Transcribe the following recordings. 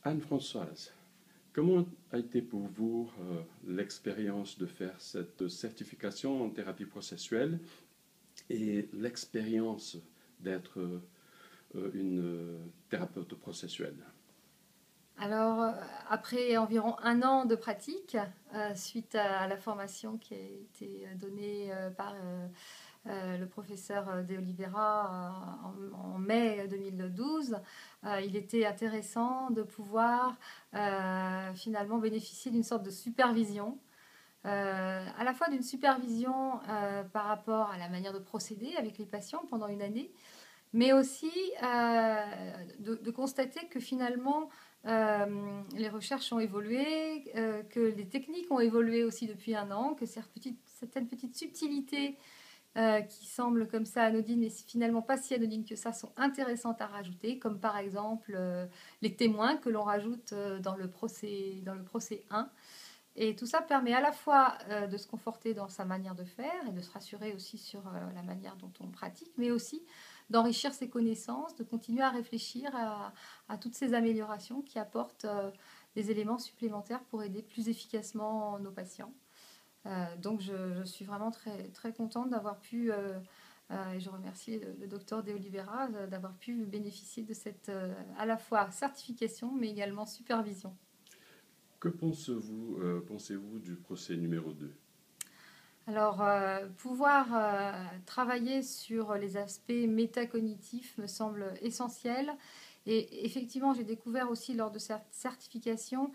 Anne-Françoise, comment a été pour vous l'expérience de faire cette certification en thérapie processuelle et l'expérience d'être une thérapeute processuelle? Alors, après environ 1 an de pratique, suite à la formation qui a été donnée par le professeur De Oliveira en mai 2012, il était intéressant de pouvoir finalement bénéficier d'une sorte de supervision, à la fois d'une supervision par rapport à la manière de procéder avec les patients pendant une année, mais aussi de constater que finalement les recherches ont évolué, que les techniques ont évolué aussi depuis 1 an, que certaines petites subtilités qui semblent comme ça anodines, mais finalement pas si anodines que ça, sont intéressantes à rajouter, comme par exemple les témoins que l'on rajoute dans le procès 1. Et tout ça permet à la fois de se conforter dans sa manière de faire et de se rassurer aussi sur la manière dont on pratique, mais aussi d'enrichir ses connaissances, de continuer à réfléchir à toutes ces améliorations qui apportent des éléments supplémentaires pour aider plus efficacement nos patients. Donc je suis vraiment très, très contente d'avoir pu, et je remercie le docteur De Oliveira, d'avoir pu bénéficier de cette à la fois certification mais également supervision. Que pensez-vous du procès numéro 2? Alors, pouvoir travailler sur les aspects métacognitifs me semble essentiel. Et effectivement, j'ai découvert aussi lors de cette certification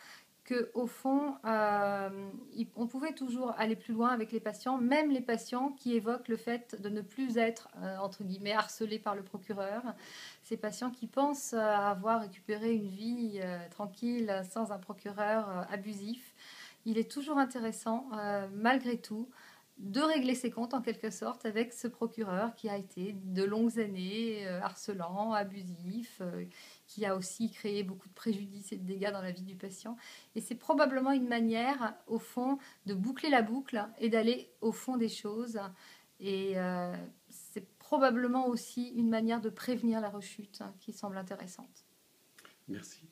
qu'au fond, on pouvait toujours aller plus loin avec les patients, même les patients qui évoquent le fait de ne plus être, entre guillemets, harcelés par le procureur. Ces patients qui pensent avoir récupéré une vie tranquille sans un procureur abusif. Il est toujours intéressant, malgré tout, de régler ses comptes en quelque sorte avec ce procureur qui a été de longues années harcelant, abusif, qui a aussi créé beaucoup de préjudices et de dégâts dans la vie du patient. Et c'est probablement une manière, au fond, de boucler la boucle et d'aller au fond des choses. Et c'est probablement aussi une manière de prévenir la rechute qui semble intéressante. Merci.